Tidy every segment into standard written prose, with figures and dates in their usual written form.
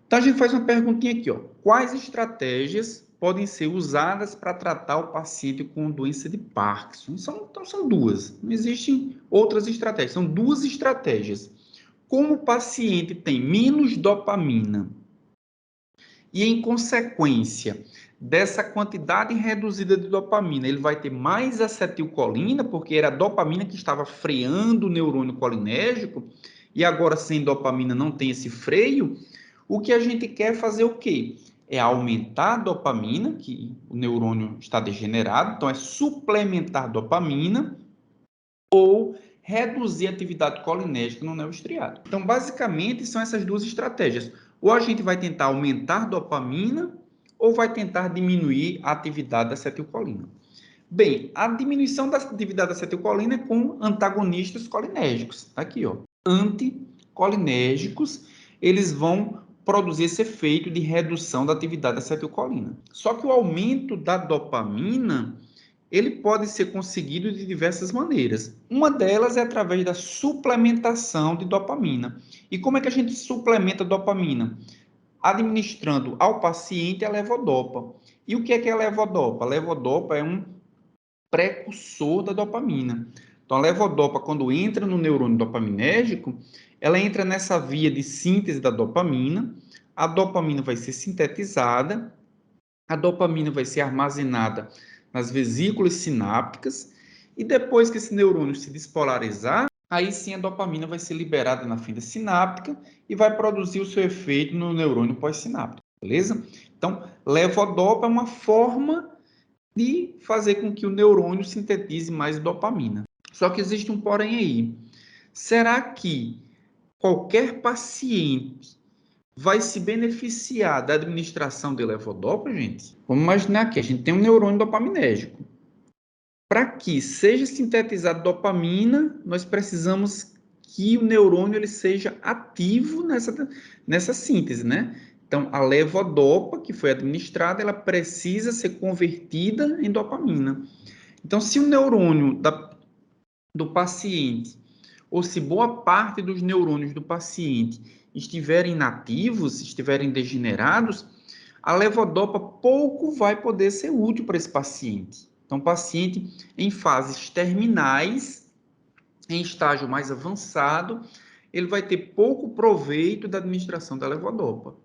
Então, a gente faz uma perguntinha aqui, ó. Quais estratégias podem ser usadas para tratar o paciente com doença de Parkinson? Então, são duas. Não existem outras estratégias. São duas estratégias. Como o paciente tem menos dopamina e, em consequência dessa quantidade reduzida de dopamina, ele vai ter mais acetilcolina, porque era a dopamina que estava freando o neurônio colinérgico, e agora sem dopamina não tem esse freio. O que a gente quer fazer o quê? É aumentar a dopamina, que o neurônio está degenerado, então é suplementar dopamina ou reduzir a atividade colinérgica no nervo estriado. Então, basicamente, são essas duas estratégias. Ou a gente vai tentar aumentar a dopamina ou vai tentar diminuir a atividade da acetilcolina. Bem, a diminuição da atividade da acetilcolina é com antagonistas colinérgicos. Tá aqui, ó. Anticolinérgicos, eles vão produzir esse efeito de redução da atividade da acetilcolina. Só que o aumento da dopamina, ele pode ser conseguido de diversas maneiras. Uma delas é através da suplementação de dopamina. E como é que a gente suplementa a dopamina? Administrando ao paciente a levodopa. E o que é a levodopa? A levodopa é um precursor da dopamina. Então, a levodopa, quando entra no neurônio dopaminérgico, ela entra nessa via de síntese da dopamina, a dopamina vai ser sintetizada, a dopamina vai ser armazenada nas vesículas sinápticas, e depois que esse neurônio se despolarizar, aí sim a dopamina vai ser liberada na fenda sináptica e vai produzir o seu efeito no neurônio pós-sináptico, beleza? Então, levodopa é uma forma de fazer com que o neurônio sintetize mais dopamina. Só que existe um porém aí. Será que qualquer paciente vai se beneficiar da administração de levodopa, gente? Vamos imaginar que a gente tem um neurônio dopaminérgico. Para que seja sintetizada dopamina, nós precisamos que o neurônio ele seja ativo nessa síntese, né? Então, a levodopa que foi administrada, ela precisa ser convertida em dopamina. Então, se o neurônio do paciente, ou se boa parte dos neurônios do paciente estiverem inativos, estiverem degenerados, a levodopa pouco vai poder ser útil para esse paciente. Então, paciente em fases terminais, em estágio mais avançado, ele vai ter pouco proveito da administração da levodopa,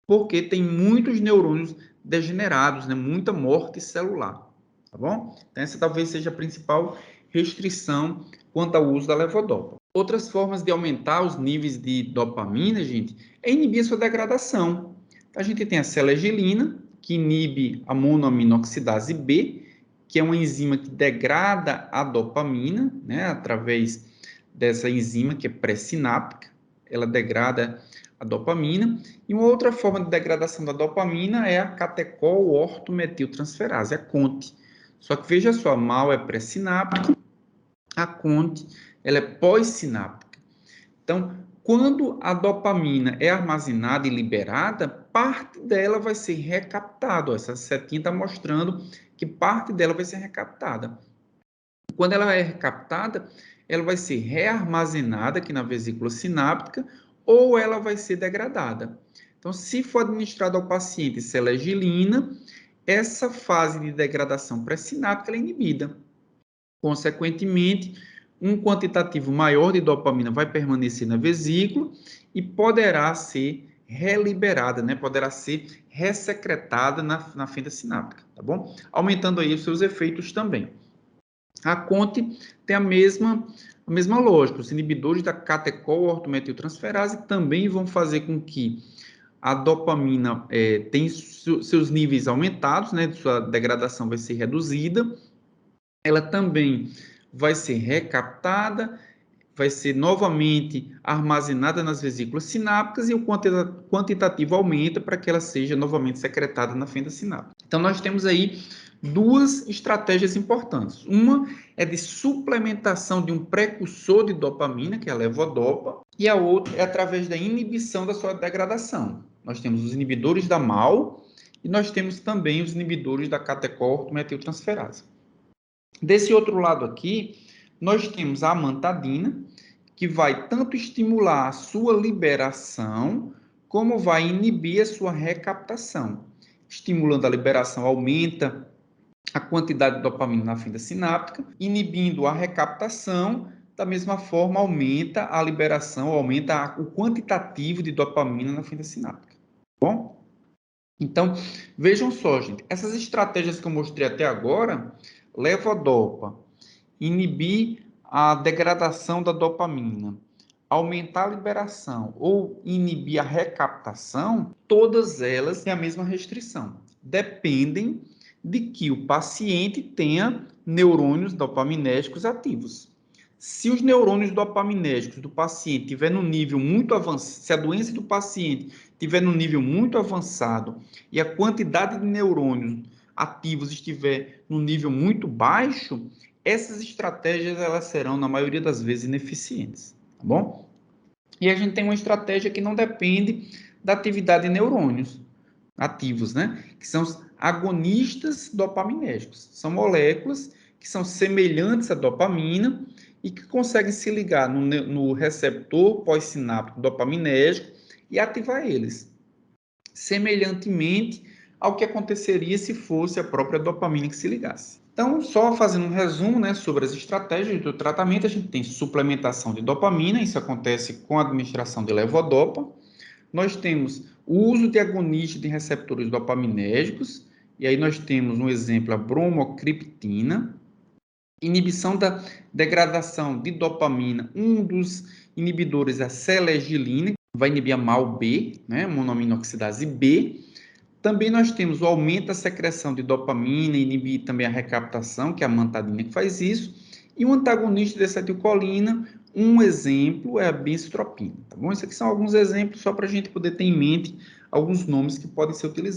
porque tem muitos neurônios degenerados, né? Muita morte celular, tá bom? Então, essa talvez seja a principal restrição quanto ao uso da levodopa. Outras formas de aumentar os níveis de dopamina, gente, é inibir a sua degradação. A gente tem a selegiline, que inibe a monoaminoxidase B, que é uma enzima que degrada a dopamina, né, através dessa enzima que é pré-sináptica, ela degrada a dopamina. E uma outra forma de degradação da dopamina é a catecol-ortometiltransferase, a CONT. Só que veja só, a MAO é pré-sináptica, a CONT ela é pós-sináptica. Então, quando a dopamina é armazenada e liberada, parte dela vai ser recaptada. Essa setinha está mostrando que parte dela vai ser recaptada. Quando ela é recaptada, ela vai ser rearmazenada aqui na vesícula sináptica ou ela vai ser degradada. Então, se for administrado ao paciente selegiline, essa fase de degradação pré-sináptica é inibida. Consequentemente, um quantitativo maior de dopamina vai permanecer na vesícula e poderá ser reliberada, né? Poderá ser ressecretada na fenda sináptica, tá bom? Aumentando aí os seus efeitos também. A CONT tem a mesma lógica. Os inibidores da catecol-ortometiltransferase também vão fazer com que a dopamina tenha seus níveis aumentados, né? Sua degradação vai ser reduzida. Ela também vai ser recaptada, vai ser novamente armazenada nas vesículas sinápticas e o quantitativo aumenta para que ela seja novamente secretada na fenda sináptica. Então, nós temos aí duas estratégias importantes. Uma é de suplementação de um precursor de dopamina, que é a levodopa, e a outra é através da inibição da sua degradação. Nós temos os inibidores da MAO e nós temos também os inibidores da catecol-ortometiltransferase. Desse outro lado aqui, nós temos a amantadina, que vai tanto estimular a sua liberação, como vai inibir a sua recaptação. Estimulando a liberação, aumenta a quantidade de dopamina na fenda sináptica, inibindo a recaptação, da mesma forma aumenta a liberação, aumenta o quantitativo de dopamina na fenda sináptica. Bom? Então, vejam só, gente, essas estratégias que eu mostrei até agora, levodopa, inibir a degradação da dopamina, aumentar a liberação ou inibir a recaptação, todas elas têm a mesma restrição. Dependem de que o paciente tenha neurônios dopaminérgicos ativos. Se os neurônios dopaminérgicos do paciente estiver no nível muito avançado, se a doença do paciente estiver no nível muito avançado e a quantidade de neurônios ativos estiver no nível muito baixo, essas estratégias elas serão, na maioria das vezes, ineficientes, tá bom? E a gente tem uma estratégia que não depende da atividade de neurônios ativos, né? Que são os agonistas dopaminérgicos. São moléculas que são semelhantes à dopamina e que conseguem se ligar no receptor pós-sináptico dopaminérgico e ativar eles, semelhantemente ao que aconteceria se fosse a própria dopamina que se ligasse. Então, só fazendo um resumo, né, sobre as estratégias do tratamento, a gente tem suplementação de dopamina, isso acontece com a administração de levodopa. Nós temos o uso de agonistas de receptores dopaminérgicos, e aí nós temos um exemplo, a bromocriptina. Inibição da degradação de dopamina, um dos inibidores é a selegiline, vai inibir a MAO-B, né, monoaminoxidase B. Também nós temos o aumento da secreção de dopamina, inibir também a recaptação, que é a amantadina que faz isso, e um antagonista de acetilcolina, um exemplo é a benztropina, tá bom? Esses aqui são alguns exemplos só para a gente poder ter em mente alguns nomes que podem ser utilizados.